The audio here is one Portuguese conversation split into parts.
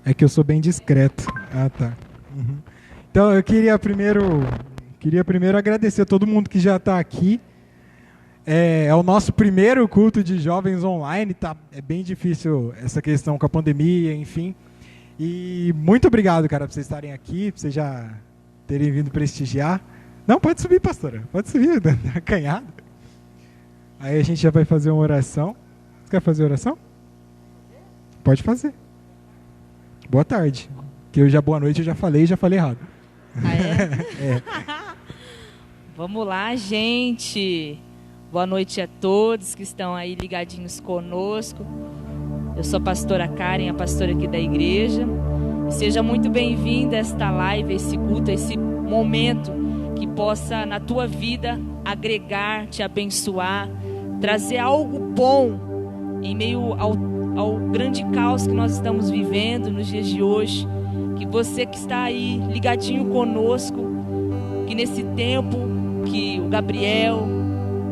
É que eu sou bem discreto. Ah, tá. Uhum. Então, eu queria primeiro agradecer a todo mundo que já está aqui. É o nosso primeiro culto de jovens online, tá? É bem difícil essa questão com a pandemia, enfim. E muito obrigado, cara, por vocês estarem aqui, por vocês já terem vindo prestigiar. Não, pode subir, pastora. Pode subir, acanhado. Aí a gente já vai fazer uma oração. Você quer fazer oração? Pode fazer. Boa tarde. Que boa noite eu já falei errado. Ah, é? É. Vamos lá, gente. Boa noite a todos que estão aí ligadinhos conosco. Eu sou a pastora Karen, a pastora aqui da igreja. Seja muito bem-vinda a esta live, a esse culto, a esse momento que possa na tua vida agregar, te abençoar, trazer algo bom em meio ao grande caos que nós estamos vivendo nos dias de hoje. Que você que está aí ligadinho conosco, que nesse tempo que o Gabriel,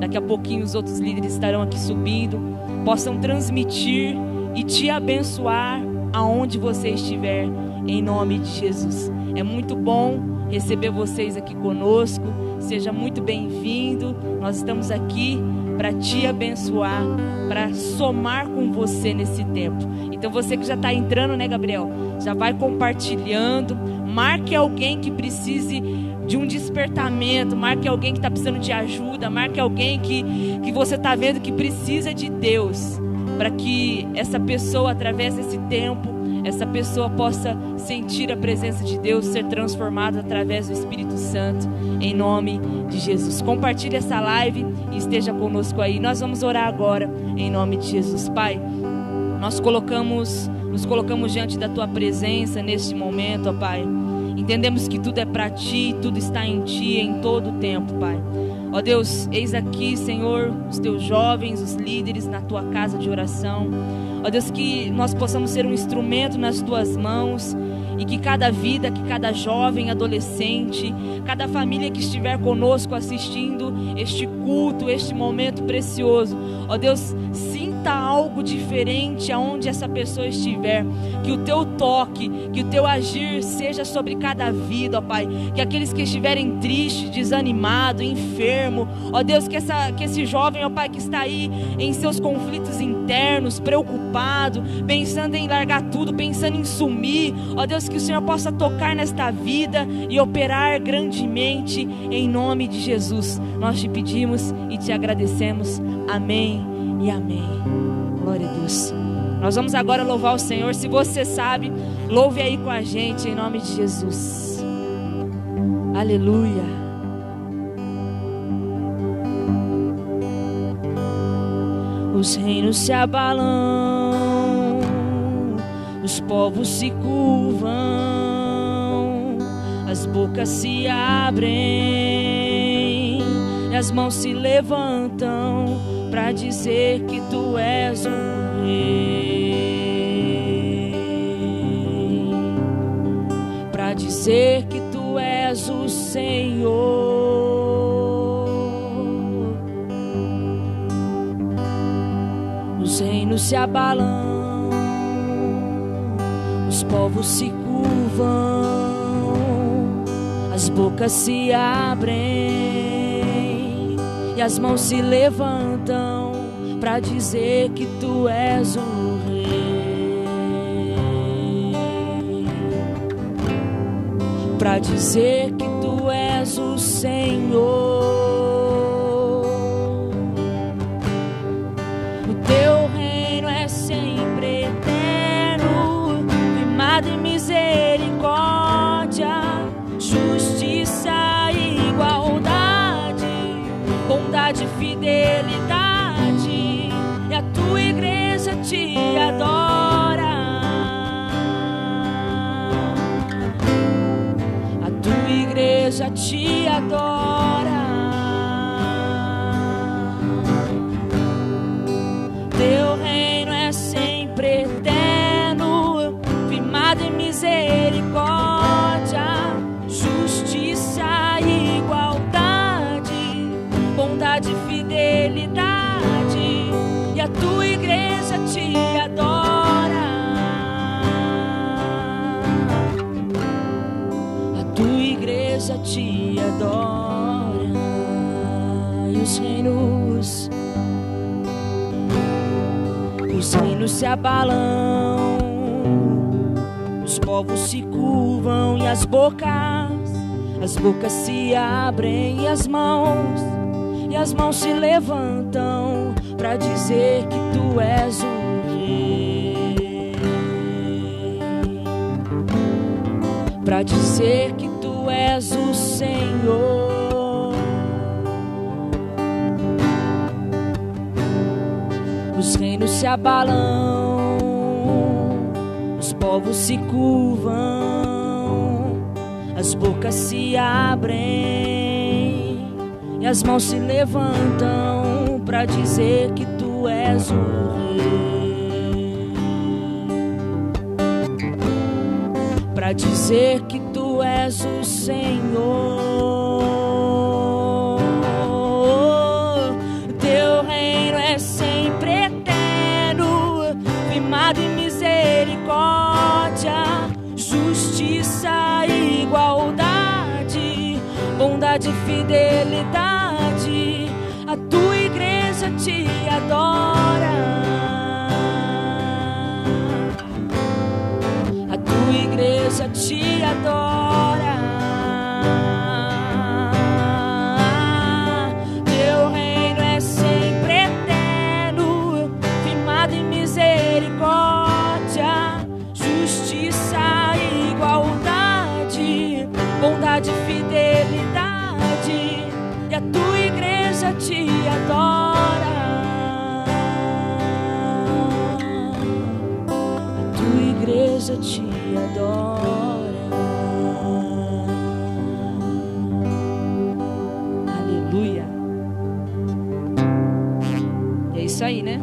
daqui a pouquinho os outros líderes estarão aqui subindo, possam transmitir e te abençoar aonde você estiver, em nome de Jesus. É muito bom receber vocês aqui conosco. Seja muito bem-vindo. Nós estamos aqui para te abençoar, para somar com você nesse tempo. Então você que já está entrando, né, Gabriel? Já vai compartilhando. Marque alguém que precise de um despertamento. Marque alguém que está precisando de ajuda. Marque alguém que você está vendo que precisa de Deus, para que essa pessoa, através desse tempo, essa pessoa possa sentir a presença de Deus, ser transformada através do Espírito Santo, em nome de Jesus. Compartilhe essa live e esteja conosco aí. Nós vamos orar agora, em nome de Jesus. Pai, nos colocamos diante da Tua presença neste momento, ó Pai. Entendemos que tudo é para Ti, tudo está em Ti, em todo o tempo, Pai. Ó Deus, eis aqui, Senhor, os Teus jovens, os líderes na Tua casa de oração. Ó Deus, que nós possamos ser um instrumento nas Tuas mãos, e que cada vida, que cada jovem, adolescente, cada família que estiver conosco assistindo este culto, este momento precioso, ó Deus, sinta algo diferente aonde essa pessoa estiver. Que o Teu toque, que o Teu agir seja sobre cada vida, ó Pai. Que aqueles que estiverem tristes, desanimados, enfermos, ó Deus, que esse jovem, ó Pai, que está aí em seus conflitos internos, preocupado, pensando em largar tudo, pensando em sumir, ó Deus, que o Senhor possa tocar nesta vida e operar grandemente em nome de Jesus. Nós te pedimos e te agradecemos. Amém e amém. Glória a Deus. Nós vamos agora louvar o Senhor. Se você sabe, louve aí com a gente em nome de Jesus. Aleluia. Os reinos se abalam, os povos se curvam, as bocas se abrem e as mãos se levantam para dizer que Tu és o Rei, para dizer que Tu és o Senhor. Os reinos se abalam, os povos se curvam, as bocas se abrem e as mãos se levantam para dizer que Tu és o Rei, para dizer que Tu és o Senhor. O Teu reino é sempre eterno, firmado em misericórdia, justiça e igualdade, bondade e fidelidade, e a Tua igreja te adora. A Tua igreja te adora. Teu reino é sempre eterno, firmado em misericórdia, justiça e igualdade, bondade e fidelidade, e a Tua igreja te adora. Os reinos se abalam, os povos se curvam e as bocas se abrem e as mãos se levantam para dizer que tu és o rei, para dizer que tu és o Senhor. Os reinos se abalam, os povos se curvam, as bocas se abrem e as mãos se levantam para dizer que tu és o rei, para dizer que tu és o Senhor. Teu reino é sempre eterno, firmado em misericórdia, justiça e igualdade, bondade e fidelidade. A tua igreja te adora, a tua igreja te adora. Teu reino é sempre eterno, firmado em misericórdia, justiça e igualdade, bondade e fidelidade, e a tua igreja te adora, a tua igreja te adora. Aleluia. É isso aí, né?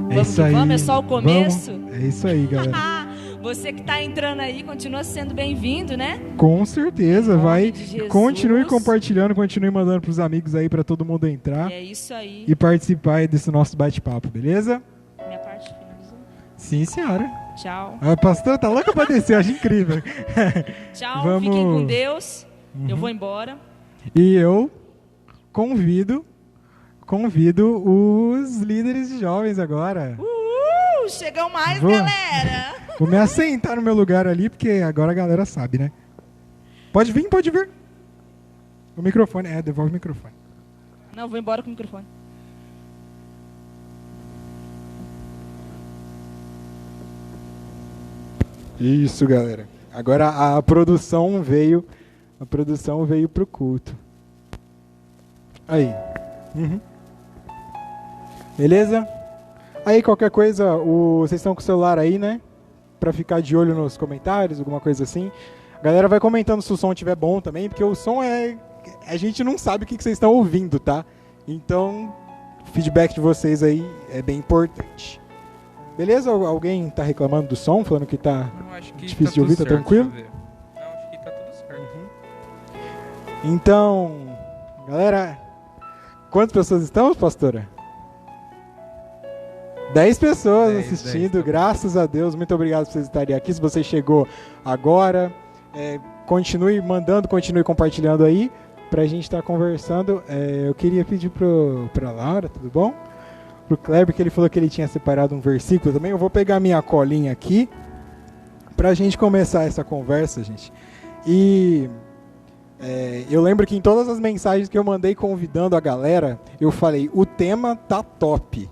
Vamos, é só o começo? Vamos. É isso aí, galera. Você que está entrando aí, continua sendo bem-vindo, né? Com certeza, vai. Continue compartilhando, continue mandando para os amigos aí, para todo mundo entrar. É isso aí. E participar aí desse nosso bate-papo, beleza? Minha parte finalizou? Sim, senhora. Tchau. A pastora tá louca para descer, acho incrível. Tchau, fiquem com Deus. Eu vou embora. E eu convido os líderes de jovens agora. Chegam mais, galera. Vou me assentar no meu lugar ali, porque agora a galera sabe, né? Pode vir. O microfone, devolve o microfone. Não, vou embora com o microfone. Isso, galera. Agora a produção veio pro culto. Aí. Beleza? Aí, qualquer coisa, vocês estão com o celular aí, né? Pra ficar de olho nos comentários, alguma coisa assim. A galera vai comentando se o som estiver bom também, porque o som a gente não sabe o que vocês estão ouvindo, tá? Então, o feedback de vocês aí é bem importante. Beleza? Alguém tá reclamando do som, falando que tá difícil de ouvir, tá tranquilo? Não, acho que tá tudo certo. Então, galera, quantas pessoas estamos, pastora? 10 pessoas assistindo, 10, graças a Deus. Muito obrigado por vocês estarem aqui. Se você chegou agora, continue mandando, continue compartilhando aí, pra gente estar conversando. Eu queria pedir pra Laura, tudo bom? Pro Kleber, que ele falou que ele tinha separado um versículo também. Eu vou pegar minha colinha aqui pra gente começar essa conversa, gente. E eu lembro que em todas as mensagens que eu mandei convidando a galera, eu falei, o tema tá top.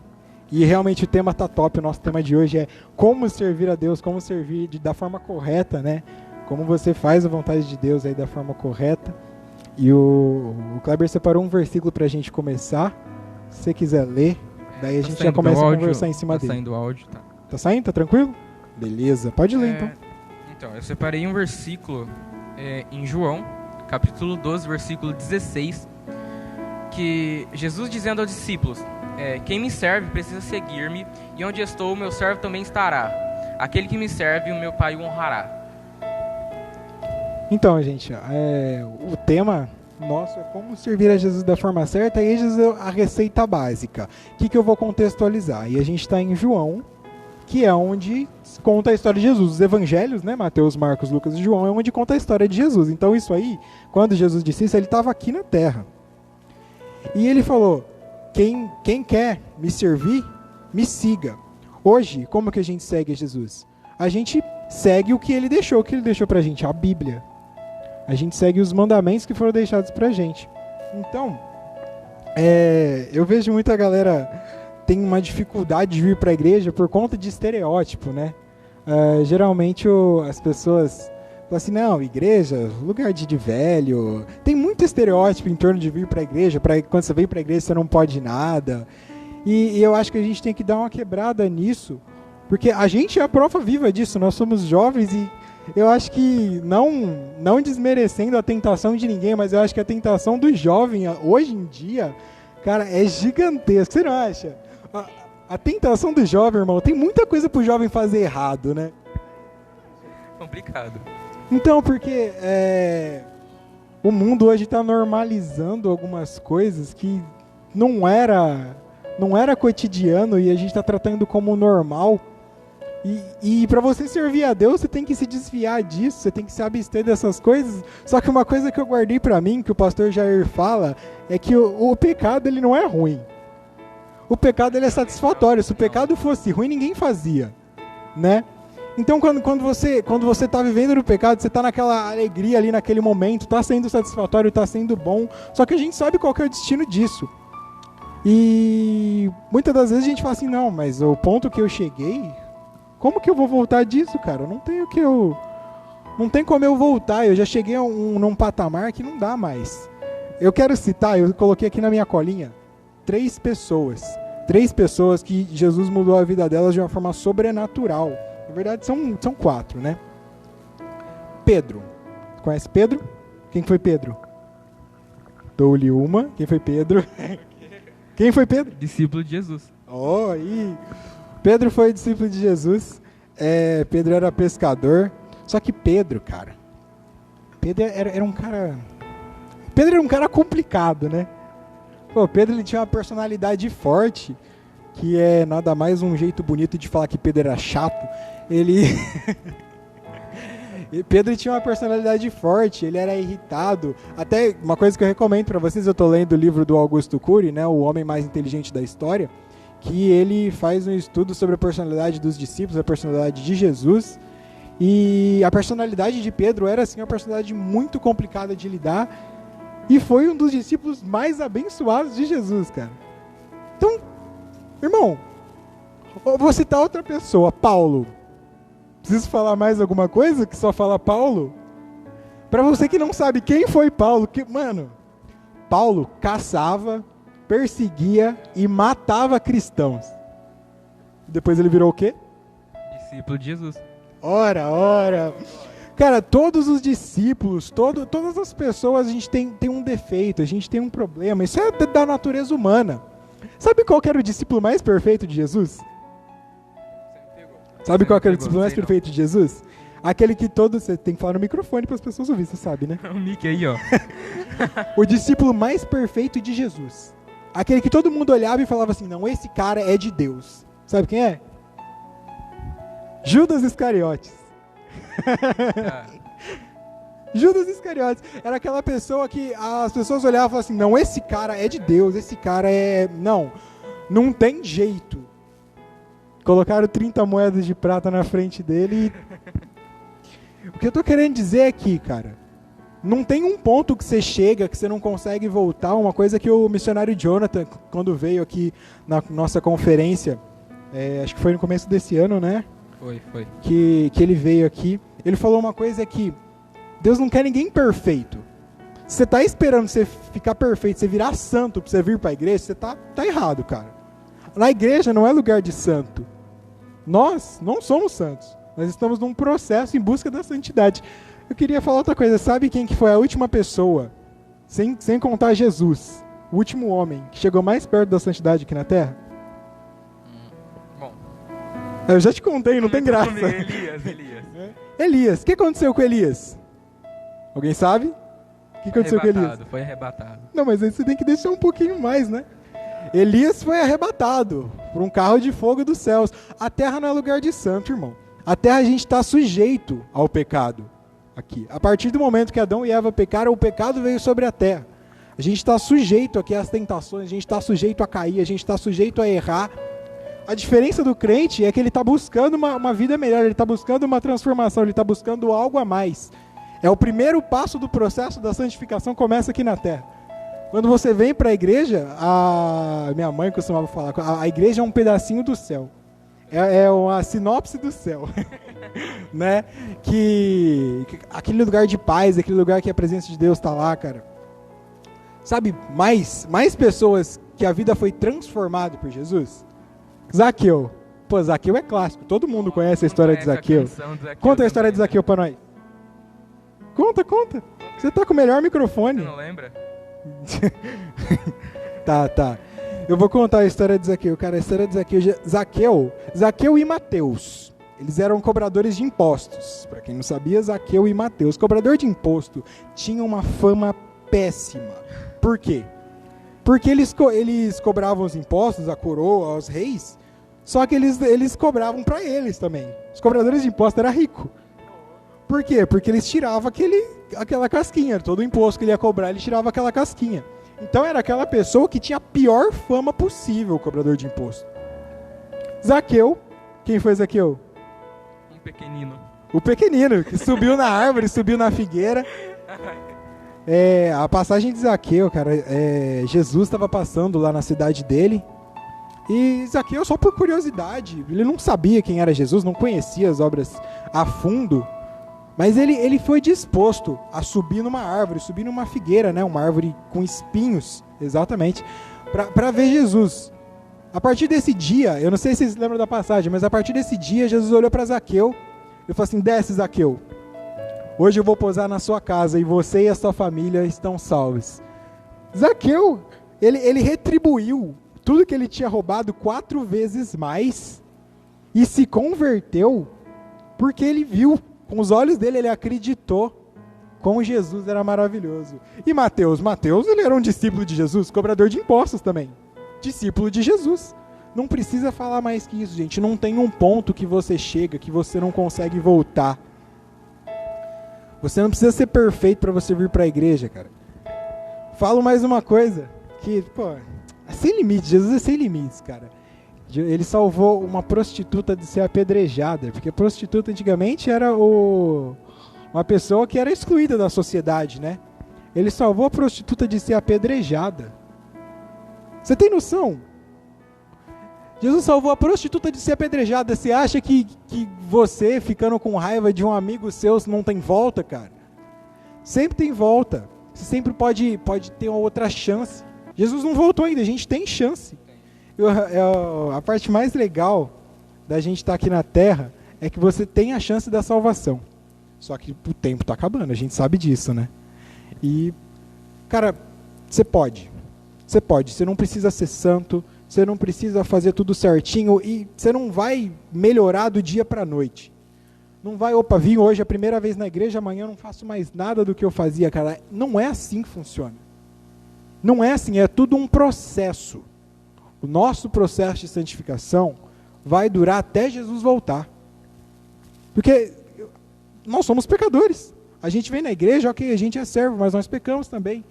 E realmente o tema tá top. O nosso tema de hoje é como servir a Deus, como servir da forma correta, né? Como você faz a vontade de Deus aí da forma correta. E o Kleber separou um versículo pra gente começar. Se você quiser ler, daí a gente já começa a conversar em cima dele. Tá saindo o áudio, tá? Tá saindo? Tá tranquilo? Beleza, pode ler então. Então, eu separei um versículo em João, capítulo 12, versículo 16, que Jesus dizendo aos discípulos: quem me serve precisa seguir-me, e onde estou, o meu servo também estará. Aquele que me serve, o meu Pai o honrará. Então, gente, o tema nosso é como servir a Jesus da forma certa, e Jesus a receita básica. O que eu vou contextualizar? E a gente está em João, que é onde conta a história de Jesus. Os evangelhos, né, Mateus, Marcos, Lucas e João, é onde conta a história de Jesus. Então isso aí, quando Jesus disse isso, ele estava aqui na terra. E ele falou: quem quer me servir, me siga. Hoje, como que a gente segue a Jesus? A gente segue o que ele deixou pra gente, a Bíblia. A gente segue os mandamentos que foram deixados pra gente. Então, eu vejo muita galera tem uma dificuldade de vir pra igreja por conta de estereótipo, né? Geralmente as pessoas falam assim, não, igreja, lugar de velho. Tem muito estereótipo em torno de vir pra igreja, quando você vem pra igreja você não pode nada. E eu acho que a gente tem que dar uma quebrada nisso, porque a gente é a prova viva disso, nós somos jovens e eu acho que, não desmerecendo a tentação de ninguém, mas eu acho que a tentação do jovem, hoje em dia, cara, é gigantesca. Você não acha? A tentação do jovem, irmão, tem muita coisa pro jovem fazer errado, né? Complicado. Então, porque o mundo hoje está normalizando algumas coisas que não era cotidiano e a gente está tratando como normal. E para você servir a Deus, você tem que se desviar disso, você tem que se abster dessas coisas. Só que uma coisa que eu guardei para mim, que o pastor Jair fala, é que o pecado ele não é ruim. O pecado ele é satisfatório. Se o pecado fosse ruim, ninguém fazia, né? Então quando você está vivendo no pecado, você está naquela alegria ali naquele momento, está sendo satisfatório, está sendo bom. Só que a gente sabe qual que é o destino disso. E muitas das vezes a gente fala assim, não, mas o ponto que eu cheguei, como que eu vou voltar disso, cara? Não tem como eu voltar, eu já cheguei num patamar que não dá mais. Eu quero citar, eu coloquei aqui na minha colinha, 3 pessoas que Jesus mudou a vida delas de uma forma sobrenatural. Na verdade são 4, né? Pedro, conhece Pedro? Quem foi Pedro? Dou-lhe uma, quem foi Pedro? Quem foi Pedro? Discípulo de Jesus. Aí. Pedro foi discípulo de Jesus. Pedro era pescador. Só que Pedro, cara. Pedro era um cara. Pedro era um cara complicado, né? Pô, Pedro ele tinha uma personalidade forte, que é nada mais um jeito bonito de falar que Pedro era chato. Pedro tinha uma personalidade forte, ele era irritado. Até uma coisa que eu recomendo para vocês, eu tô lendo o livro do Augusto Cury, né, O Homem Mais Inteligente da História, que ele faz um estudo sobre a personalidade dos discípulos, a personalidade de Jesus. E a personalidade de Pedro era assim uma personalidade muito complicada de lidar e foi um dos discípulos mais abençoados de Jesus, cara. Então, irmão, eu vou citar outra pessoa, Paulo. Preciso falar mais alguma coisa que só fala Paulo? Pra você que não sabe quem foi Paulo, Paulo caçava, perseguia e matava cristãos. Depois ele virou o quê? Discípulo de Jesus. Ora. Cara, todos os discípulos, todas as pessoas, a gente tem um defeito, a gente tem um problema. Isso é da natureza humana. Sabe qual que era o discípulo mais perfeito de Jesus? Sabe qual que era o discípulo mais perfeito de Jesus? Aquele que você tem que falar no microfone para as pessoas ouvirem, você sabe, né? O Mickey aí, ó. O discípulo mais perfeito de Jesus. Aquele que todo mundo olhava e falava assim, não, esse cara é de Deus. Sabe quem é? Judas Iscariotes. Judas Iscariotes. Era aquela pessoa que as pessoas olhavam e falavam assim, não, esse cara é de Deus, esse cara é... Não tem jeito. Colocaram 30 moedas de prata na frente dele e... O que eu tô querendo dizer aqui, cara, não tem um ponto que você chega, que você não consegue voltar. Uma coisa que o missionário Jonathan, quando veio aqui na nossa conferência, acho que foi no começo desse ano, né? Foi. Que ele veio aqui, ele falou uma coisa que Deus não quer ninguém perfeito. Se você tá esperando você ficar perfeito, você virar santo pra você vir pra igreja, você tá errado, cara. Na igreja não é lugar de santo. Nós não somos santos. Nós estamos num processo em busca da santidade. Eu queria falar outra coisa. Sabe quem que foi a última pessoa, sem contar Jesus, o último homem que chegou mais perto da santidade aqui na Terra? Bom. Eu já te contei, não tem graça. Elias. O que aconteceu com Elias? Alguém sabe? O que aconteceu com Elias? Foi arrebatado. Não, mas aí você tem que deixar um pouquinho mais, né? Elias foi arrebatado por um carro de fogo dos céus. A terra não é lugar de santo, irmão. A terra a gente está sujeito ao pecado. Aqui. A partir do momento que Adão e Eva pecaram, o pecado veio sobre a terra. A gente está sujeito aqui às tentações, a gente está sujeito a cair, a gente está sujeito a errar. A diferença do crente é que ele está buscando uma vida melhor, ele está buscando uma transformação, ele está buscando algo a mais. É o primeiro passo do processo da santificação, começa aqui na terra. Quando você vem para a igreja, a minha mãe costumava falar, a igreja é um pedacinho do céu. É uma sinopse do céu. Né? Que aquele lugar de paz, aquele lugar que a presença de Deus está lá, cara. Sabe, mais pessoas que a vida foi transformada por Jesus? Zaqueu. Pô, Zaqueu é clássico. Todo mundo conhece a história de Zaqueu. Conta a história de Zaqueu pra nós. Conta. Você tá com o melhor microfone. Você não lembra? Tá. Eu vou contar a história de Zaqueu. Cara, a história de Zaqueu e Mateus. Eles eram cobradores de impostos. Pra quem não sabia, Zaqueu e Mateus. Cobrador de imposto tinha uma fama péssima. Por quê? Porque eles cobravam os impostos, a coroa, aos reis, só que eles cobravam para eles também. Os cobradores de impostos eram ricos. Por quê? Porque eles tiravam aquela casquinha. Todo o imposto que ele ia cobrar, ele tirava aquela casquinha. Então era aquela pessoa que tinha a pior fama possível, o cobrador de imposto. Zaqueu, quem foi Zaqueu? Um pequenino. O pequenino, que subiu na árvore, subiu na figueira. A passagem de Zaqueu, cara, Jesus estava passando lá na cidade dele, e Zaqueu, só por curiosidade, ele não sabia quem era Jesus, não conhecia as obras a fundo, mas ele foi disposto a subir numa árvore, subir numa figueira, né, uma árvore com espinhos, exatamente, para ver Jesus. A partir desse dia, eu não sei se vocês lembram da passagem, mas a partir desse dia, Jesus olhou para Zaqueu e falou assim: desce, Zaqueu. Hoje eu vou pousar na sua casa e você e a sua família estão salvos. Zaqueu, ele retribuiu tudo que ele tinha roubado 4 vezes mais e se converteu porque ele viu, com os olhos dele, ele acreditou como Jesus era maravilhoso. E Mateus, ele era um discípulo de Jesus, cobrador de impostos também, discípulo de Jesus. Não precisa falar mais que isso, gente. Não tem um ponto que você chega, que você não consegue voltar. Você não precisa ser perfeito para você vir para a igreja, cara. Falo mais uma coisa, que, é sem limites, Jesus é sem limites, cara. Ele salvou uma prostituta de ser apedrejada, porque prostituta antigamente era uma pessoa que era excluída da sociedade, né? Ele salvou a prostituta de ser apedrejada. Você tem noção? Jesus salvou a prostituta de ser apedrejada. Você acha que você, ficando com raiva de um amigo seu, não tem volta, cara? Sempre tem volta. Você sempre pode ter uma outra chance. Jesus não voltou ainda, a gente tem chance. A parte mais legal da gente estar aqui na Terra é que você tem a chance da salvação. Só que o tempo está acabando, a gente sabe disso, né? E, cara, você pode. Você não precisa ser santo. Você não precisa fazer tudo certinho e você não vai melhorar do dia para a noite. Não vai, vim hoje a primeira vez na igreja, amanhã eu não faço mais nada do que eu fazia, cara. Não é assim que funciona. Não é assim, é tudo um processo. O nosso processo de santificação vai durar até Jesus voltar. Porque nós somos pecadores. A gente vem na igreja, ok, a gente é servo, mas nós pecamos também.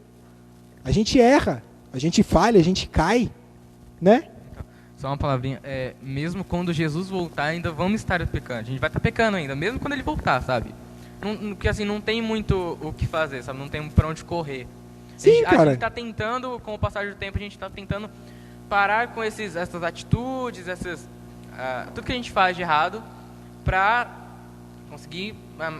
A gente erra, a gente falha, a gente cai. Né? Só uma palavrinha, mesmo quando Jesus voltar, ainda vamos estar pecando. A gente vai estar pecando ainda, mesmo quando ele voltar, sabe? Porque assim, não tem muito o que fazer, sabe? Não tem pra onde correr. Sim, a cara. gente tá tentando, com o passar do tempo, a gente tá tentando parar com essas atitudes, tudo que a gente faz de errado, pra conseguir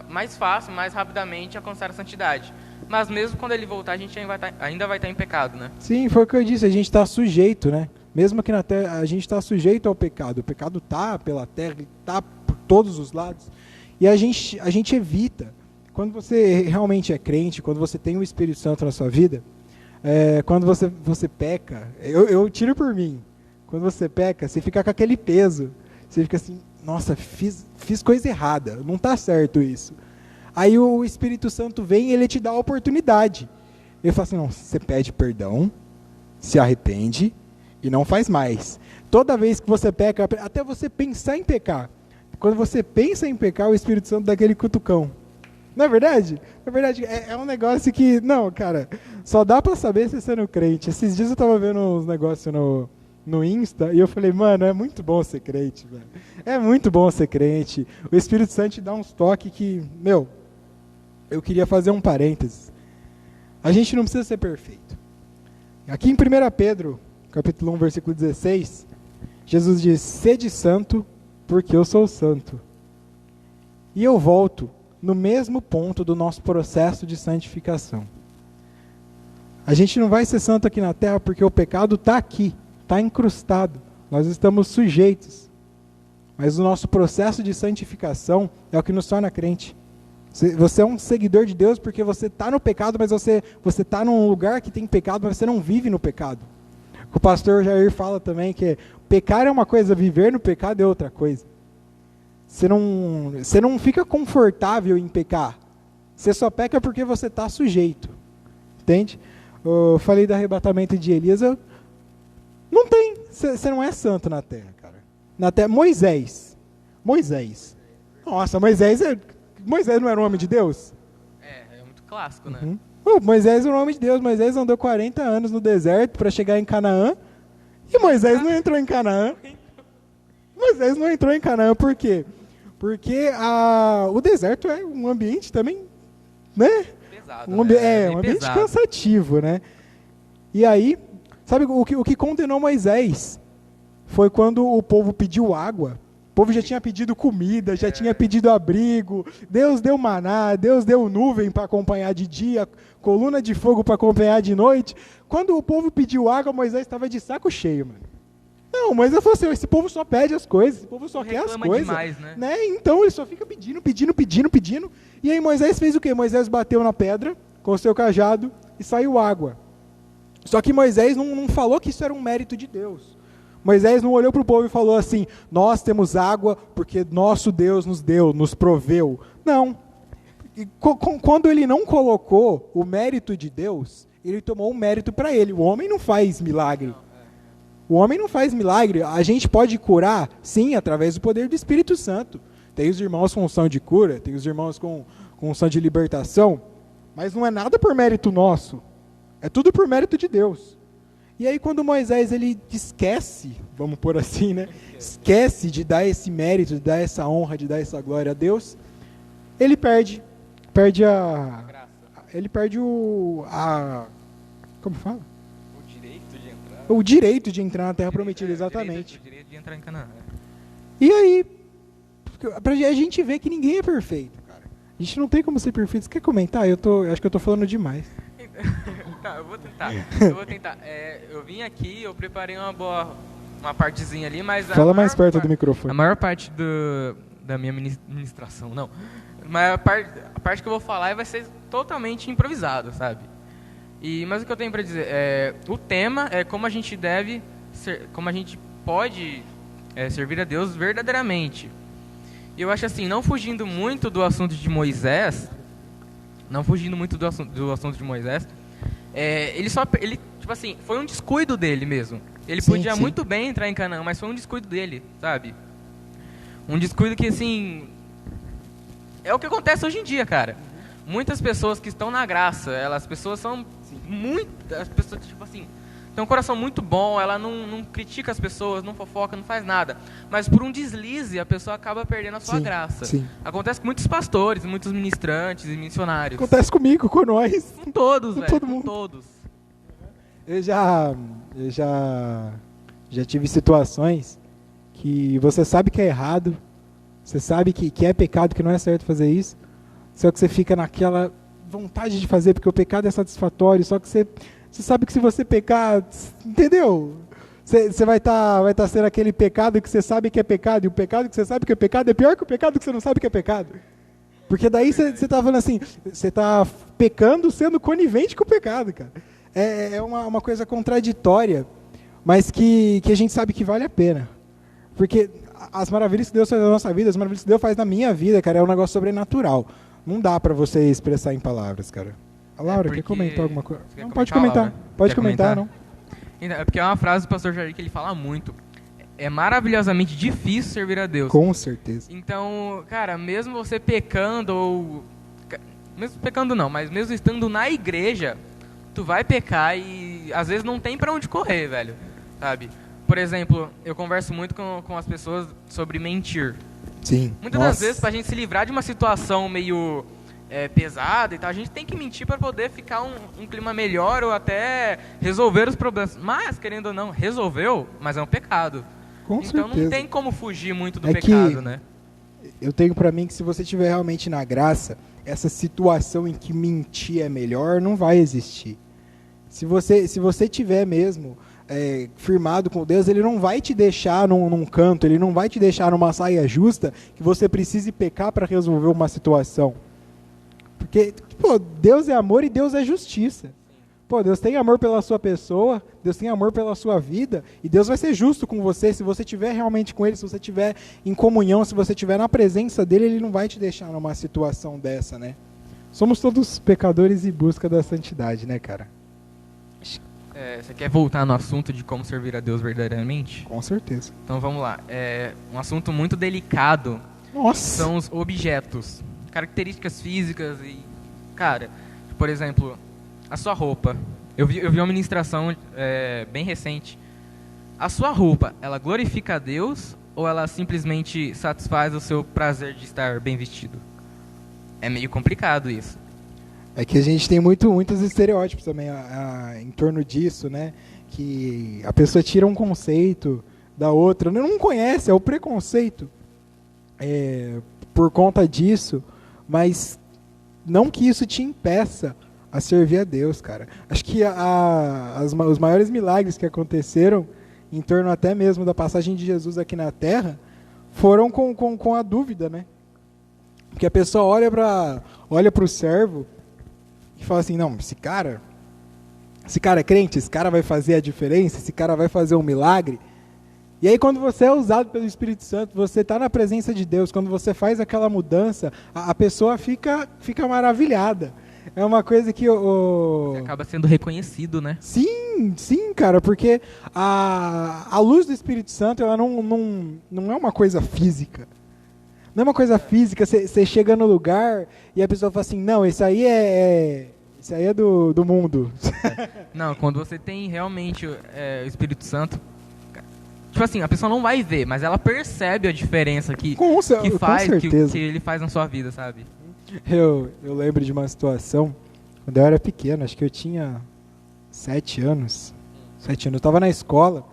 mais fácil, mais rapidamente alcançar a santidade. Mas mesmo quando ele voltar, a gente ainda vai estar em pecado, né? Sim, foi o que eu disse, a gente está sujeito, né? Mesmo aqui na terra, a gente está sujeito ao pecado. O pecado está pela terra, está por todos os lados. E a gente evita. Quando você realmente é crente, quando você tem o Espírito Santo na sua vida, quando você peca, eu tiro por mim. Quando você peca, você fica com aquele peso. Você fica assim, nossa, fiz coisa errada, não está certo isso. Aí o Espírito Santo vem e ele te dá a oportunidade. Ele fala assim, não, você pede perdão, se arrepende e não faz mais. Toda vez que você peca, até você pensar em pecar. Quando você pensa em pecar, o Espírito Santo dá aquele cutucão. Não é verdade? Na verdade, é um negócio que, não, cara, só dá pra saber se você é no crente. Esses dias eu tava vendo uns negócios no Insta, e eu falei, mano, é muito bom ser crente, velho. É muito bom ser crente. O Espírito Santo te dá uns toques que, meu, eu queria fazer um parênteses. A gente não precisa ser perfeito. Aqui em 1 Pedro, capítulo 1, versículo 16, Jesus diz, sede santo, porque eu sou santo. E eu volto no mesmo ponto do nosso processo de santificação. A gente não vai ser santo aqui na terra porque o pecado está aqui, está incrustado. Nós estamos sujeitos. Mas o nosso processo de santificação é o que nos torna crente. Você é um seguidor de Deus porque você está no pecado, mas você está num lugar que tem pecado, mas você não vive no pecado. O pastor Jair fala também que pecar é uma coisa, viver no pecado é outra coisa. Você não fica confortável em pecar. Você só peca porque você está sujeito. Entende? Eu falei do arrebatamento de Elias. Não tem. Você não é santo na terra, cara. Na terra, Moisés. Nossa, Moisés não era um homem de Deus? É muito clássico, né? Uhum. Moisés era um homem de Deus. Moisés andou 40 anos no deserto para chegar em Canaã. E Moisés não entrou em Canaã. Moisés não entrou em Canaã por quê? Porque o deserto é um ambiente também, né? Pesado, um ambiente pesado. cansativo, né? E aí, sabe o que condenou Moisés? Foi quando o povo pediu água. O povo já tinha pedido comida, já tinha pedido abrigo. Deus deu maná, Deus deu nuvem para acompanhar de dia, coluna de fogo para acompanhar de noite. Quando o povo pediu água, Moisés estava de saco cheio, mano. Não, mas eu falei assim, esse povo só pede as coisas, esse povo só quer as coisas. Demais, né? Então ele só fica pedindo. E aí Moisés fez o quê? Moisés bateu na pedra com o seu cajado e saiu água. Só que Moisés não falou que isso era um mérito de Deus. Moisés não olhou para o povo e falou assim, nós temos água porque nosso Deus nos deu, nos proveu. Não. E quando ele não colocou o mérito de Deus, ele tomou um mérito para ele. O homem não faz milagre. O homem não faz milagre. A gente pode curar, sim, através do poder do Espírito Santo. Tem os irmãos com unção de cura, tem os irmãos com unção de libertação, mas não é nada por mérito nosso. É tudo por mérito de Deus. E aí quando Moisés ele esquece, vamos pôr assim, né? Esquece de dar esse mérito, de dar essa honra, de dar essa glória a Deus, ele perde a graça. Ele perde como fala? O direito de entrar na Terra Prometida, exatamente. O direito de entrar em Canaã. E aí, pra gente ver que ninguém é perfeito, cara. A gente não tem como ser perfeito. Você quer comentar? Acho que eu tô falando demais. Tá, eu vou tentar. Eu vim aqui, eu preparei uma partezinha ali, mas... Fala mais perto do microfone. A maior parte da minha ministração, não. Mas a parte que eu vou falar vai ser totalmente improvisado, sabe? Mas o que eu tenho para dizer o tema é como a gente pode servir a Deus verdadeiramente. E eu acho assim, não fugindo muito do assunto de Moisés, ele tipo assim, foi um descuido dele mesmo. Ele podia muito bem entrar em Canaã, mas foi um descuido dele, sabe? Um descuido que assim é o que acontece hoje em dia, cara. Muitas pessoas que estão na graça, as pessoas são as pessoas tipo assim, tem um coração muito bom, ela não critica as pessoas, não fofoca, não faz nada, mas por um deslize a pessoa acaba perdendo a sua graça. Sim. Acontece com muitos pastores, muitos ministrantes e missionários. Acontece comigo, com nós, com todos, velho, todo mundo. Com todos. Eu já tive situações que você sabe que é errado, você sabe que é pecado, que não é certo fazer isso, só que você fica naquela vontade de fazer, porque o pecado é satisfatório, só que você sabe que se você pecar, entendeu? Você vai tá sendo aquele pecado que você sabe que é pecado, e o pecado que você sabe que é pecado é pior que o pecado que você não sabe que é pecado. Porque daí você está falando assim, você está pecando sendo conivente com o pecado, cara. É uma coisa contraditória, mas que a gente sabe que vale a pena. Porque as maravilhas que Deus faz na nossa vida, as maravilhas que Deus faz na minha vida, cara, é um negócio sobrenatural. Não dá pra você expressar em palavras, cara. A Laura, quer comentar alguma coisa? Não, pode comentar. Laura? Pode comentar, não. É porque é uma frase do pastor Jair que ele fala muito. É maravilhosamente difícil servir a Deus. Com certeza. Então, cara, mesmo você pecando mesmo pecando não, mas mesmo estando na igreja, tu vai pecar e às vezes não tem pra onde correr, velho. Sabe? por exemplo, eu converso muito com as pessoas sobre mentir. Sim. Muitas das vezes, pra gente se livrar de uma situação meio pesada e tal, a gente tem que mentir para poder ficar um clima melhor ou até resolver os problemas. Mas, querendo ou não, resolveu, mas é um pecado. Com então certeza. não tem como fugir muito do É pecado, que né? Eu tenho pra mim que se você estiver realmente na graça, essa situação em que mentir é melhor não vai existir. Se você tiver mesmo firmado com Deus, Ele não vai te deixar num canto, Ele não vai te deixar numa saia justa que você precise pecar para resolver uma situação. Porque, pô, Deus é amor e Deus é justiça. Pô, Deus tem amor pela sua pessoa, Deus tem amor pela sua vida, e Deus vai ser justo com você, se você estiver realmente com Ele, se você estiver em comunhão, se você estiver na presença dEle, Ele não vai te deixar numa situação dessa, né? Somos todos pecadores em busca da santidade, né, cara? Você quer voltar no assunto de como servir a Deus verdadeiramente? Com certeza. Então vamos lá. Um assunto muito delicado Nossa! são os objetos, características físicas e, cara, por exemplo, a sua roupa. Eu vi uma ministração bem recente. A sua roupa, ela glorifica a Deus ou ela simplesmente satisfaz o seu prazer de estar bem vestido? É meio complicado isso. É que a gente tem muitos estereótipos também em torno disso, né? Que a pessoa tira um conceito da outra, não conhece, é o preconceito por conta disso, mas não que isso te impeça a servir a Deus, cara. Acho que os maiores milagres que aconteceram em torno até mesmo da passagem de Jesus aqui na Terra foram com a dúvida, né? Porque a pessoa olha para o servo e fala assim, não, esse cara é crente, esse cara vai fazer a diferença, esse cara vai fazer um milagre. E aí quando você é usado pelo Espírito Santo, você está na presença de Deus, quando você faz aquela mudança, a pessoa fica maravilhada. É uma coisa que Você acaba sendo reconhecido, né? Sim, cara, porque a luz do Espírito Santo, ela não é uma coisa física. Não é uma coisa física, você chega no lugar e a pessoa fala assim, não, isso aí é do mundo. Não, quando você tem realmente o Espírito Santo, tipo assim, a pessoa não vai ver, mas ela percebe a diferença que ele faz na sua vida, sabe? Eu lembro de uma situação, quando eu era pequeno, acho que eu tinha 7 anos. 7 anos, eu estava na escola,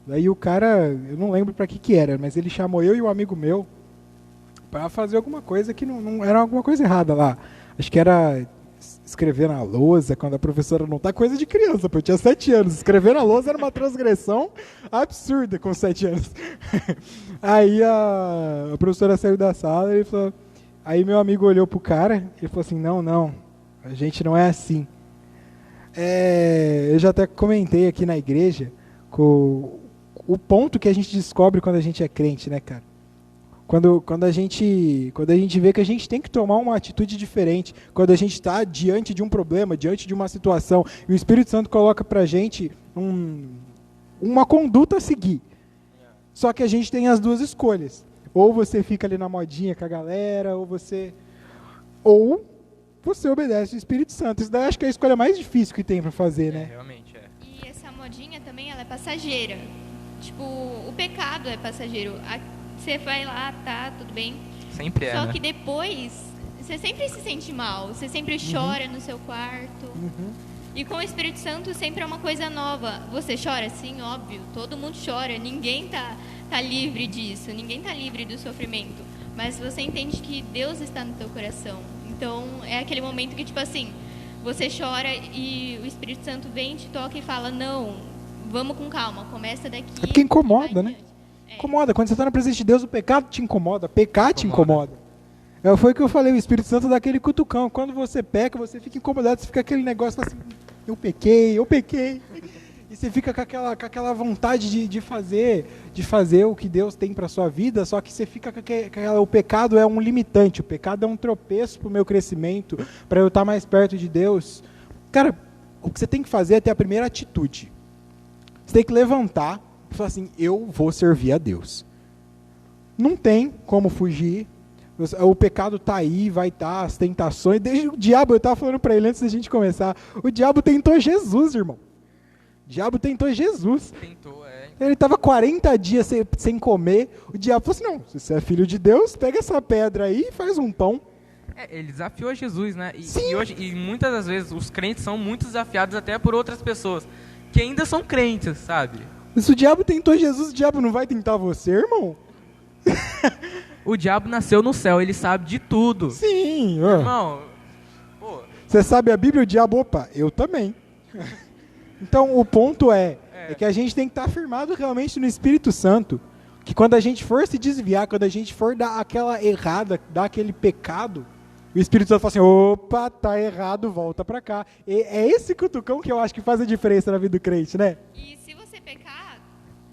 daí o cara, eu não lembro para que era, mas ele chamou eu e um amigo meu para fazer alguma coisa que não era alguma coisa errada lá. Acho que era escrever na lousa quando a professora não tá, coisa de criança, porque eu tinha 7 anos. Escrever na lousa era uma transgressão absurda com 7 anos. Aí a professora saiu da sala e falou, aí meu amigo olhou pro cara e falou assim, não, a gente não é assim. Eu já até comentei aqui na igreja o ponto que a gente descobre quando a gente é crente, né, cara? Quando a gente vê que a gente tem que tomar uma atitude diferente, quando a gente está diante de um problema, diante de uma situação, e o Espírito Santo coloca pra gente uma conduta a seguir. Só que a gente tem as duas escolhas. Ou você fica ali na modinha com a galera, ou você obedece o Espírito Santo. Isso daí eu acho que é a escolha mais difícil que tem pra fazer, né? Realmente é. E essa modinha também, ela é passageira. Tipo, o pecado é passageiro. Você vai lá, tá, tudo bem. Sempre é, Só né? que depois, você sempre se sente mal. Você sempre chora no seu quarto. E com o Espírito Santo sempre é uma coisa nova. Você chora? Sim, óbvio. Todo mundo chora. Ninguém tá livre disso. Ninguém tá livre do sofrimento. Mas você entende que Deus está no teu coração. Então, é aquele momento que, tipo assim, você chora e o Espírito Santo vem, te toca e fala, não, vamos com calma, começa daqui. É porque incomoda, né? Adiante. Incomoda. Quando você está na presença de Deus, o pecado te incomoda. Pecar te incomoda. Foi o que eu falei, o Espírito Santo dá aquele cutucão. Quando você peca, você fica incomodado, você fica aquele negócio, assim, eu pequei. E você fica com aquela vontade de fazer o que Deus tem para sua vida, só que você fica o pecado é um limitante, o pecado é um tropeço para o meu crescimento, para eu estar mais perto de Deus. Cara, o que você tem que fazer é ter a primeira atitude. Você tem que levantar e falar assim, eu vou servir a Deus. Não tem como fugir. O pecado está aí, vai estar, as tentações. Desde o diabo, eu estava falando para ele antes da gente começar, o diabo tentou Jesus, irmão. O diabo tentou Jesus. Tentou, Ele estava 40 dias sem comer. O diabo falou assim, não, se você é filho de Deus, pega essa pedra aí e faz um pão. Ele desafiou Jesus, né? Sim. E muitas das vezes os crentes são muito desafiados até por outras pessoas que ainda são crentes, sabe? Se o diabo tentou Jesus, o diabo não vai tentar você, irmão? O diabo nasceu no céu, ele sabe de tudo. Sim. Ó. Irmão, pô, Você sabe a Bíblia, o diabo, opa, eu também. Então, o ponto é que a gente tem que estar firmado realmente no Espírito Santo, que quando a gente for se desviar, quando a gente for dar aquela errada, dar aquele pecado, o Espírito Santo fala assim, opa, tá errado, volta pra cá. E é esse cutucão que eu acho que faz a diferença na vida do crente, né? E se você pecar,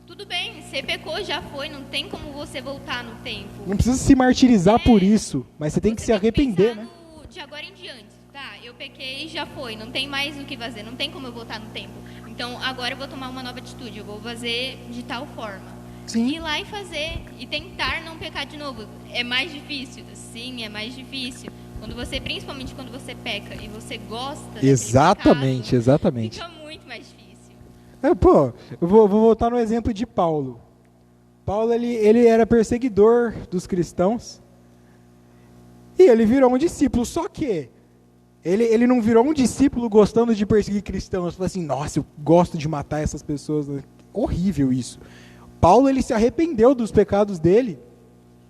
tudo bem, você pecou, já foi, não tem como você voltar no tempo. Não precisa se martirizar por isso, mas você tem que se arrepender, pensar né? De agora em diante, tá? Eu pequei, já foi, não tem mais o que fazer, não tem como eu voltar no tempo. Então agora eu vou tomar uma nova atitude, eu vou fazer de tal forma. Sim. Ir lá e fazer, e tentar não pecar de novo. É mais difícil? Sim, é mais difícil. Principalmente quando você peca e você gosta daquele Exatamente, pecado, exatamente. fica muito mais difícil. Eu vou voltar no exemplo de Paulo. Paulo, ele era perseguidor dos cristãos e ele virou um discípulo, só que ele não virou um discípulo gostando de perseguir cristãos. Falou assim, nossa, eu gosto de matar essas pessoas. Horrível isso. Paulo, ele se arrependeu dos pecados dele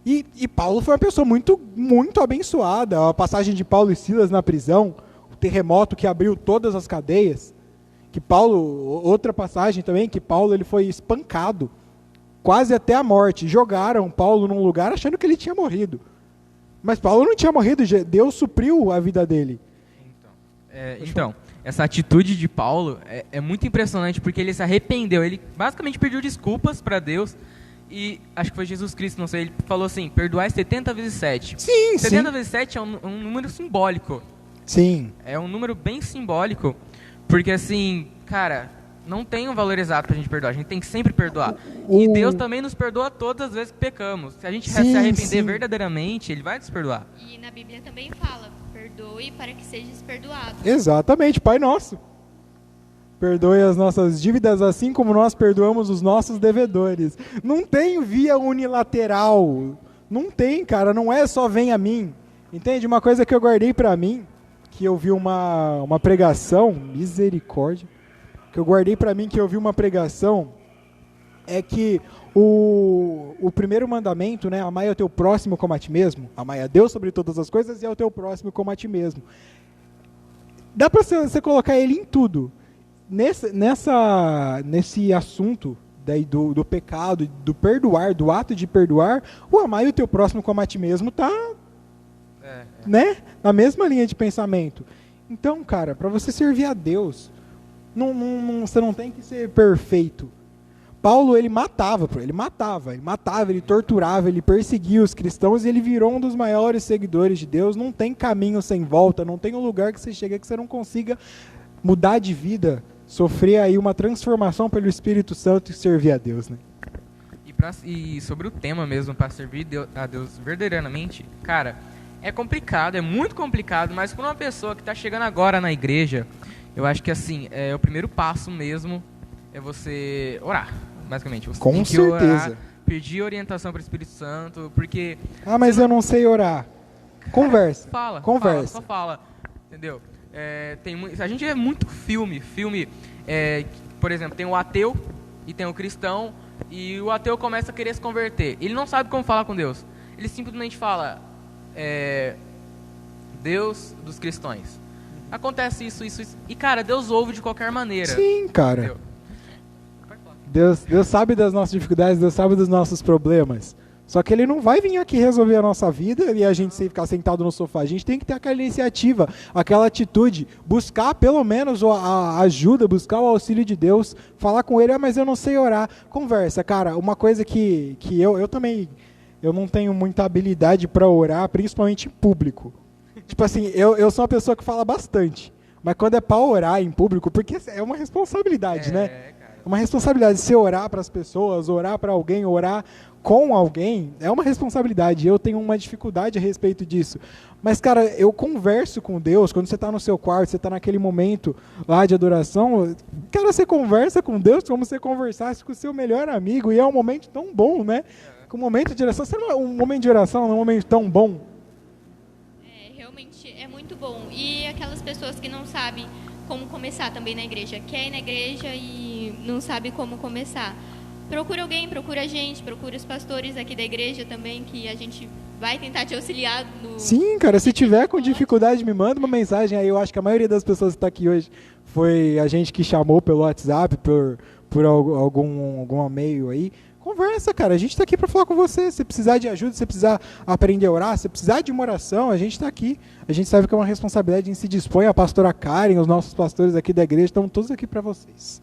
e Paulo foi uma pessoa muito, muito abençoada. A passagem de Paulo e Silas na prisão, o terremoto que abriu todas as cadeias, que Paulo, outra passagem também, que Paulo ele foi espancado quase até a morte. Jogaram Paulo num lugar achando que ele tinha morrido. Mas Paulo não tinha morrido, Deus supriu a vida dele. Então, essa atitude de Paulo é muito impressionante, porque ele se arrependeu, ele basicamente pediu desculpas para Deus, e acho que foi Jesus Cristo, não sei, ele falou assim, perdoai 70 vezes 7. Sim, 70 sim. vezes 7 é um número simbólico. Sim. É um número bem simbólico, porque assim, cara, não tem um valor exato pra gente perdoar, a gente tem que sempre perdoar. E Deus também nos perdoa todas as vezes que pecamos. Se a gente se arrepender verdadeiramente, Ele vai nos perdoar. E na Bíblia também fala, perdoe para que sejas perdoado. Exatamente, Pai Nosso. Perdoe as nossas dívidas assim como nós perdoamos os nossos devedores. Não tem via unilateral. Não tem, cara. Não é só vem a mim. Entende? Uma coisa que eu guardei pra mim, que eu vi uma pregação, misericórdia, que eu guardei pra mim, que eu vi uma pregação, é que o primeiro mandamento, né, amai ao teu próximo como a ti mesmo, amai a Deus sobre todas as coisas e ao teu próximo como a ti mesmo. Dá pra você colocar ele em tudo. Nesse assunto daí do pecado, do perdoar, do ato de perdoar, o amar o teu próximo como a ti mesmo tá né, na mesma linha de pensamento. Então, cara, para você servir a Deus, você não tem que ser perfeito. Paulo, ele matava, ele torturava, ele perseguia os cristãos e ele virou um dos maiores seguidores de Deus. Não tem caminho sem volta, não tem um lugar que você chega que você não consiga mudar de vida, sofrer aí uma transformação pelo Espírito Santo e servir a Deus, né? E sobre o tema mesmo, para servir a Deus verdadeiramente, cara, é complicado, é muito complicado, mas para uma pessoa que está chegando agora na igreja, eu acho que assim, o primeiro passo mesmo é você orar, basicamente. Você tem que orar, pedir orientação para o Espírito Santo, porque... Ah, mas eu não sei orar. Conversa. Só fala, entendeu? A gente vê muito filme, por exemplo, tem o ateu e tem o cristão, e o ateu começa a querer se converter. Ele não sabe como falar com Deus. Ele simplesmente fala, Deus dos cristãos. Acontece isso. E, cara, Deus ouve de qualquer maneira. Sim, cara. Deus sabe das nossas dificuldades, Deus sabe dos nossos problemas. Só que Ele não vai vir aqui resolver a nossa vida e a gente ficar sentado no sofá. A gente tem que ter aquela iniciativa, aquela atitude, buscar pelo menos a ajuda, buscar o auxílio de Deus, falar com Ele, mas eu não sei orar. Conversa, cara. Uma coisa que eu também não tenho muita habilidade para orar, principalmente em público. Tipo assim, eu sou uma pessoa que fala bastante, mas quando é para orar em público, porque é uma responsabilidade, né? Cara. uma responsabilidade. Você orar para as pessoas, orar para alguém, orar com alguém, é uma responsabilidade. Eu tenho uma dificuldade a respeito disso. Mas, cara, eu converso com Deus, quando você está no seu quarto, você está naquele momento lá de adoração, cara, você conversa com Deus como se você conversasse com o seu melhor amigo, e é um momento tão bom, né? Um momento de oração, você não é um momento de oração, não é um momento tão bom? Realmente é muito bom. E aquelas pessoas que não sabem como começar também na igreja, quer ir na igreja e não sabe como começar, procura alguém, procura a gente, procura os pastores aqui da igreja também, que a gente vai tentar te auxiliar no... Sim, cara, se tiver com dificuldade, me manda uma mensagem aí. Eu acho que a maioria das pessoas que está aqui hoje foi a gente que chamou pelo WhatsApp, por algum e-mail aí. Conversa, cara, a gente está aqui para falar com você. Se precisar de ajuda, se precisar aprender a orar, se precisar de uma oração, a gente está aqui. A gente sabe que é uma responsabilidade, a gente se dispõe. A pastora Karen, os nossos pastores aqui da igreja, estão todos aqui para vocês.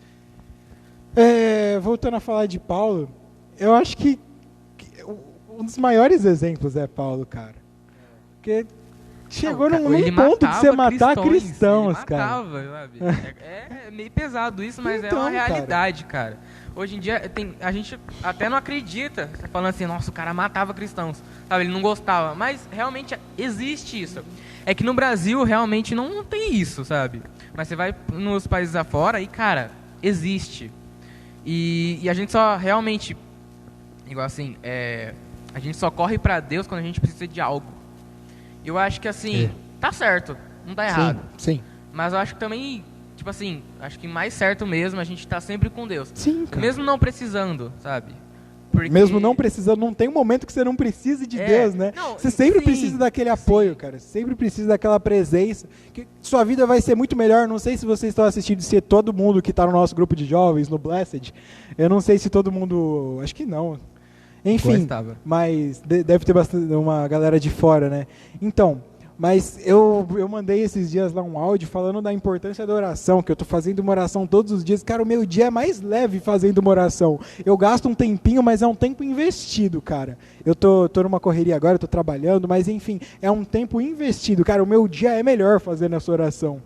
Voltando a falar de Paulo, eu acho que um dos maiores exemplos é Paulo, cara. Porque chegou num ponto de você matar cristãos, cara. Sabe? É meio pesado isso, mas então, é uma realidade, cara. Hoje em dia, a gente até não acredita, falando assim, nossa, o cara matava cristãos, sabe? Ele não gostava, mas realmente existe isso. É que no Brasil, realmente, não tem isso, sabe? Mas você vai nos países afora e, cara, existe. E a gente só realmente, igual assim, a gente só corre pra Deus quando a gente precisa de algo. Eu acho que assim, tá certo, não tá errado. Sim. Mas eu acho que também, tipo assim, acho que mais certo mesmo a gente tá sempre com Deus. Sim, cara. Mesmo não precisando, sabe? Porque... Mesmo não precisando, não tem um momento que você não precise de Deus, né? Não, você sempre precisa daquele apoio, cara. Sempre precisa daquela presença. Que sua vida vai ser muito melhor. Não sei se vocês estão assistindo, se todo mundo que está no nosso grupo de jovens, no Blessed. Eu não sei se todo mundo... Acho que não. Enfim, mas deve ter bastante, uma galera de fora, né? Então... Mas eu mandei esses dias lá um áudio falando da importância da oração, que eu tô fazendo uma oração todos os dias. Cara, o meu dia é mais leve fazendo uma oração. Eu gasto um tempinho, mas é um tempo investido, cara. Eu tô numa correria agora, tô trabalhando, mas enfim, é um tempo investido. Cara, o meu dia é melhor fazendo essa oração.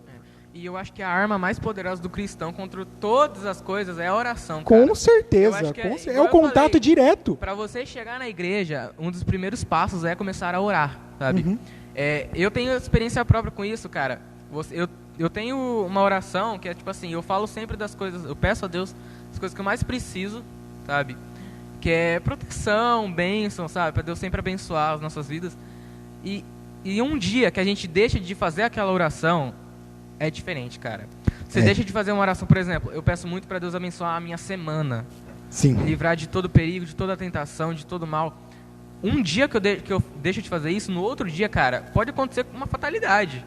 E eu acho que a arma mais poderosa do cristão contra todas as coisas é a oração, cara. Com certeza, é o contato direto. Para você chegar na igreja, um dos primeiros passos é começar a orar, sabe? Uhum. Eu tenho experiência própria com isso, cara. Eu tenho uma oração que é tipo assim, eu falo sempre das coisas, eu peço a Deus as coisas que eu mais preciso, sabe? Que é proteção, bênção, sabe? Para Deus sempre abençoar as nossas vidas. E um dia que a gente deixa de fazer aquela oração, é diferente, cara. Você deixa de fazer uma oração, por exemplo, eu peço muito para Deus abençoar a minha semana. Sim. Livrar de todo perigo, de toda tentação, de todo mal. Um dia que eu deixo de fazer isso, no outro dia, cara, pode acontecer uma fatalidade.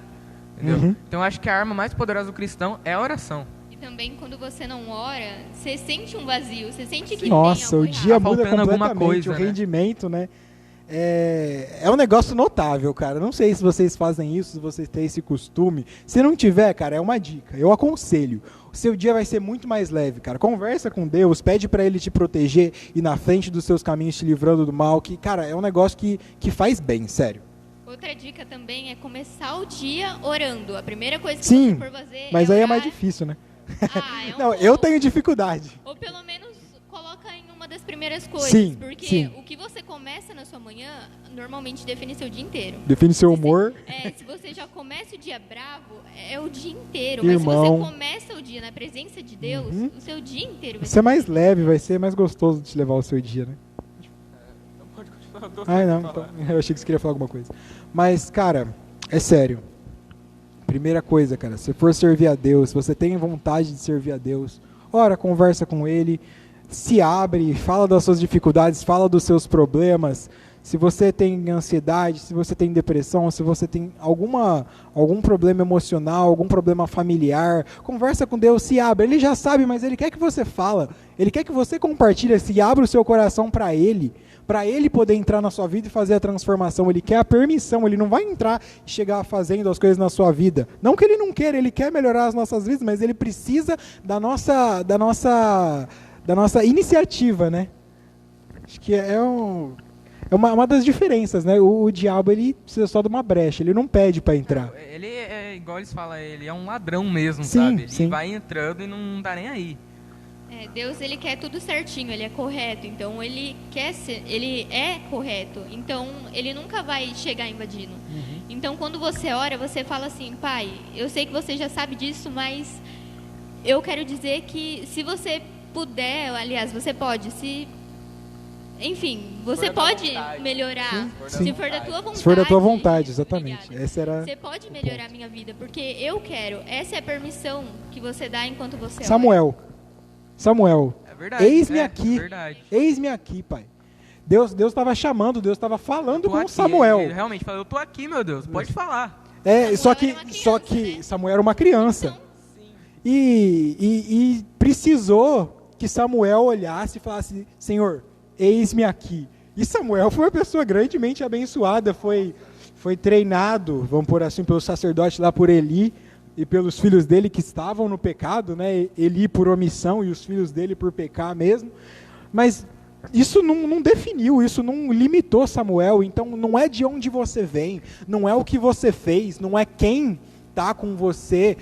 Entendeu? Uhum. Então eu acho que a arma mais poderosa do cristão é a oração. E também quando você não ora, você sente um vazio, você sente que nossa, tem o dia muda completamente, alguma coisa, o rendimento, né? É um negócio notável, cara. Não sei se vocês fazem isso, se vocês têm esse costume. Se não tiver, cara, é uma dica. Eu aconselho. O seu dia vai ser muito mais leve, cara. Conversa com Deus, pede pra Ele te proteger e na frente dos seus caminhos te livrando do mal. Que, cara, é um negócio que faz bem, sério. Outra dica também é começar o dia orando. A primeira coisa que você for fazer mas aí é mais difícil, né? Não, eu tenho dificuldade. Ou pelo menos coloca em uma das primeiras coisas. Sim, porque o que você começa na sua manhã, normalmente define seu dia inteiro. Define seu humor. Se você já começa o dia bravo, é o dia inteiro. Irmão. Mas se você começa o dia na presença de Deus, o seu dia inteiro vai ser mais leve, vai ser mais gostoso de te levar o seu dia, né? Não pode continuar. Não. Então, eu achei que você queria falar alguma coisa. Mas, cara, é sério. Primeira coisa, cara, se for servir a Deus, se você tem vontade de servir a Deus, ora, conversa com Ele, se abre, fala das suas dificuldades, fala dos seus problemas. Se você tem ansiedade, se você tem depressão, se você tem algum problema emocional, algum problema familiar, conversa com Deus, se abre. Ele já sabe, mas Ele quer que você fala. Ele quer que você compartilhe, se abra o seu coração para Ele poder entrar na sua vida e fazer a transformação. Ele quer a permissão, Ele não vai entrar e chegar fazendo as coisas na sua vida. Não que Ele não queira, Ele quer melhorar as nossas vidas, mas Ele precisa da nossa iniciativa, né? Acho que é uma das diferenças, né? O diabo, ele precisa só de uma brecha, ele não pede para entrar. Ele é, igual eles falam, ele é um ladrão mesmo, sim, sabe? Ele sim. vai entrando e não tá nem aí. Deus, ele quer tudo certinho, ele é correto, então ele é correto, então ele nunca vai chegar invadindo. Então quando você ora, você fala assim: Pai, eu sei que você já sabe disso, mas eu quero dizer que se você puder, aliás, você pode, enfim, você pode melhorar, se for da tua vontade. Se for da tua vontade, exatamente. Você pode melhorar a minha vida, porque eu quero. Essa é a permissão que você dá enquanto você Samuel, É verdade. eis-me aqui. É verdade. Eis-me aqui, pai. Deus estava chamando, Deus estava falando com Aqui, Samuel. ele realmente falou: eu tô aqui, meu Deus, pode falar. Só que era uma criança, né? Samuel era uma criança. E precisou que Samuel olhasse e falasse: Senhor, eis-me aqui. E Samuel foi uma pessoa grandemente abençoada, foi treinado, vamos por assim, pelo sacerdote lá, por Eli, e pelos filhos dele que estavam no pecado, né? Eli por omissão e os filhos dele por pecar mesmo. Mas isso não definiu, isso não limitou Samuel. Então não é de onde você vem, não é o que você fez, não é quem está com você,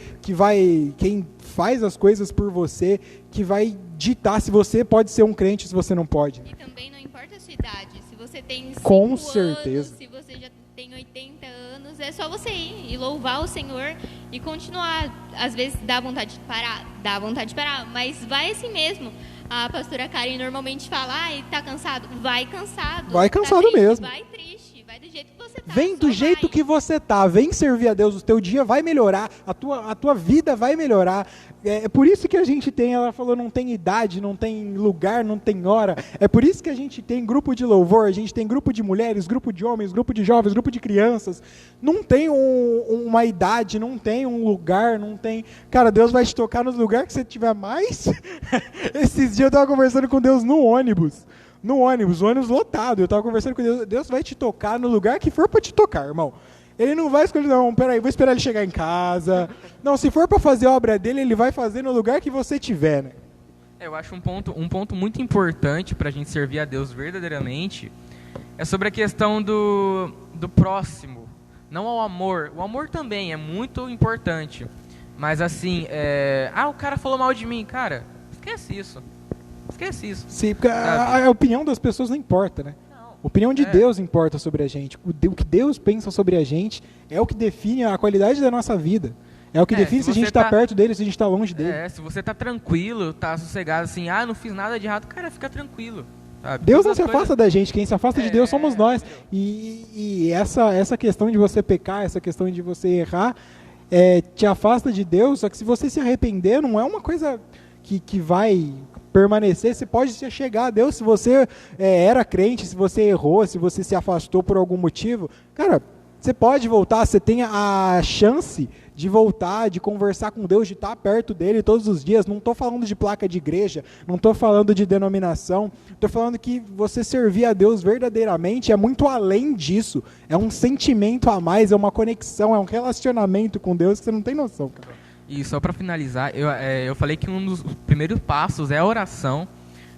quem faz as coisas por você, que vai ditar se você pode ser um crente ou se você não pode. E também não importa a sua idade, se você tem 5 Com anos, certeza. se você já tem 80 anos, é só você ir e louvar o Senhor e continuar. Às vezes dá vontade de parar, mas vai assim mesmo. A pastora Karen normalmente fala: tá cansado? Vai cansado. Vai cansado triste, mesmo. Vai triste, vai do jeito que você tá. Vem do jeito que você tá, vem servir a Deus, o teu dia vai melhorar, a tua vida vai melhorar. É por isso que a gente tem, ela falou, não tem idade, não tem lugar, não tem hora. É por isso que a gente tem grupo de louvor, a gente tem grupo de mulheres, grupo de homens, grupo de jovens, grupo de crianças. Não tem uma idade, não tem um lugar, não tem... Cara, Deus vai te tocar nos lugares que você tiver mais. Esses dias eu estava conversando com Deus no ônibus, o ônibus lotado. Eu estava conversando com Deus, Deus vai te tocar no lugar que for para te tocar, irmão. Ele não vai escolher, não, peraí, vou esperar ele chegar em casa. Não, se for para fazer a obra dele, ele vai fazer no lugar que você tiver, né? Eu acho um ponto muito importante para a gente servir a Deus verdadeiramente é sobre a questão do próximo, não ao amor. O amor também é muito importante, mas assim, o cara falou mal de mim, cara, esquece isso. Sim, porque a opinião das pessoas não importa, né? A opinião de Deus importa sobre a gente. O que Deus pensa sobre a gente é o que define a qualidade da nossa vida. É o que define se a gente está perto dele, se a gente está longe dele. Se você está tranquilo, está sossegado, assim, não fiz nada de errado, cara, fica tranquilo. Sabe? Deus não se afasta da gente, quem se afasta de Deus somos nós. E essa questão de você pecar, essa questão de você errar, te afasta de Deus, só que se você se arrepender, não é uma coisa que vai permanecer. Você pode se chegar a Deus se você era crente, se você errou, se você se afastou por algum motivo. Cara, você pode voltar, você tem a chance de voltar, de conversar com Deus, de estar perto dele todos os dias. Não estou falando de placa de igreja, não estou falando de denominação, estou falando que você servir a Deus verdadeiramente é muito além disso. É um sentimento a mais, é uma conexão, é um relacionamento com Deus que você não tem noção, cara. E só para finalizar, eu falei que um dos primeiros passos é a oração,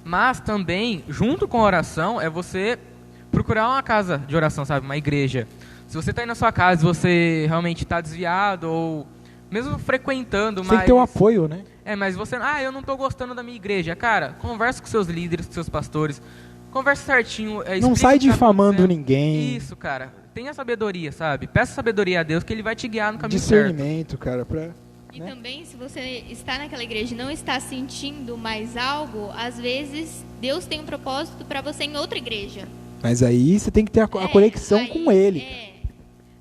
mas também, junto com a oração, é você procurar uma casa de oração, sabe? Uma igreja. Se você está aí na sua casa e você realmente está desviado ou mesmo frequentando, tem que ter um apoio, né? Mas você, eu não estou gostando da minha igreja. Cara, conversa com seus líderes, com seus pastores, conversa certinho. Não sai difamando ninguém. Isso, cara. Tenha sabedoria, sabe? Peça sabedoria a Deus que Ele vai te guiar no caminho certo. Discernimento, cara, E também, se você está naquela igreja e não está sentindo mais algo, às vezes Deus tem um propósito para você em outra igreja. Mas aí você tem que ter a conexão com Ele.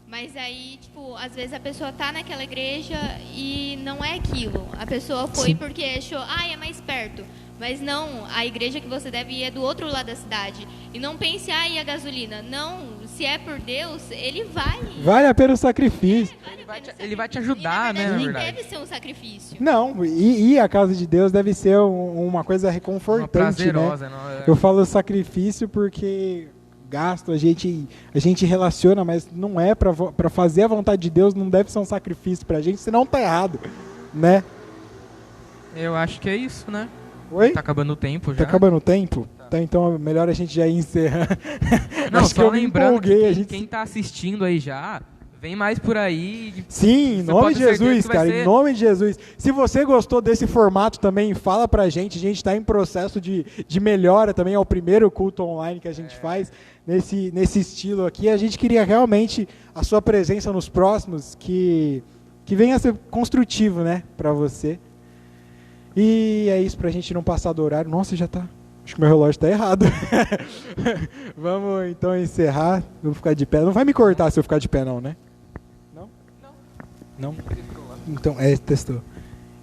Mas aí, às vezes a pessoa está naquela igreja e não é aquilo. A pessoa foi porque achou, é mais perto. Mas não, a igreja que você deve ir é do outro lado da cidade. E não pense, e a gasolina? Não, se é por Deus, Ele vai. Vale a pena o sacrifício. Ele vai te ajudar, né? Na verdade. Deve ser um sacrifício. Não, ir à casa de Deus deve ser uma coisa reconfortante, prazerosa, né? Não, Eu falo sacrifício porque gasto, a gente relaciona, mas não é para fazer a vontade de Deus, não deve ser um sacrifício pra gente, senão tá errado, né? Eu acho que é isso, né? Oi? Tá acabando o tempo já. Tá acabando o tempo? Tá, então é melhor a gente já ir encerrar. Não, acho só que eu lembrando me empolguei, quem tá assistindo aí já, Vem mais por aí. Sim, em Você nome pode de ter certeza Jesus, que vai cara, ser- em nome de Jesus. Se você gostou desse formato também, fala pra gente. A gente está em processo de melhora também. É o primeiro culto online que a gente faz nesse estilo aqui. A gente queria realmente a sua presença nos próximos, que venha a ser construtivo, né, pra você. E é isso, pra gente não passar do horário. Nossa, já tá... Acho que meu relógio tá errado. Vamos então encerrar. Eu vou ficar de pé. Não vai me cortar se eu ficar de pé não, né? Não? Então, testou.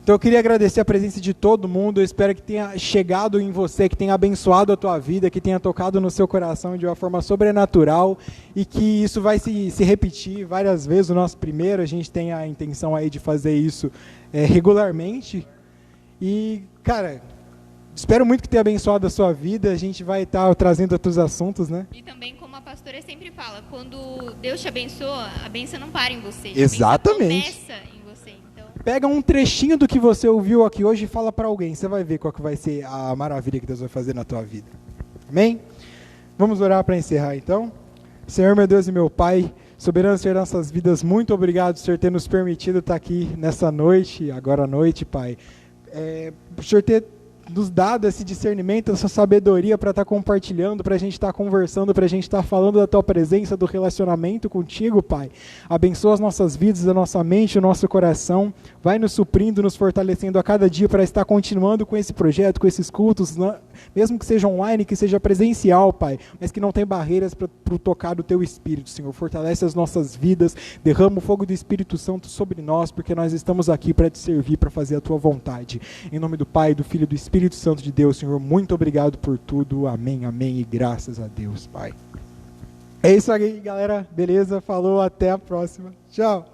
Então eu queria agradecer a presença de todo mundo. Eu espero que tenha chegado em você, que tenha abençoado a tua vida, que tenha tocado no seu coração de uma forma sobrenatural e que isso vai se repetir várias vezes. O nosso primeiro, a gente tem a intenção aí de fazer isso regularmente. E, cara, espero muito que tenha abençoado a sua vida. A gente vai estar trazendo outros assuntos, né? E também, como a pastora sempre fala, quando Deus te abençoa, a bênção não para em você. Exatamente. A bênção começa em você. Então, Pega um trechinho do que você ouviu aqui hoje e fala para alguém. Você vai ver qual que vai ser a maravilha que Deus vai fazer na tua vida. Amém? Vamos orar para encerrar então. Senhor, meu Deus e meu Pai, soberano Senhor das nossas vidas, muito obrigado, Senhor, ter nos permitido estar aqui nessa noite, agora à noite, Pai. Por Senhor ter nos dado esse discernimento, essa sabedoria para estar compartilhando, para a gente estar conversando, para a gente estar falando da Tua presença, do relacionamento contigo, Pai. Abençoa as nossas vidas, a nossa mente, o nosso coração. Vai nos suprindo, nos fortalecendo a cada dia para estar continuando com esse projeto, com esses cultos, mesmo que seja online, que seja presencial, Pai, mas que não tem barreiras para o tocar do Teu Espírito, Senhor. Fortalece as nossas vidas, derrama o fogo do Espírito Santo sobre nós, porque nós estamos aqui para Te servir, para fazer a Tua vontade. Em nome do Pai, do Filho e do Espírito Santo de Deus, Senhor, muito obrigado por tudo. Amém, amém e graças a Deus, Pai. É isso aí, galera. Beleza? Falou, até a próxima. Tchau.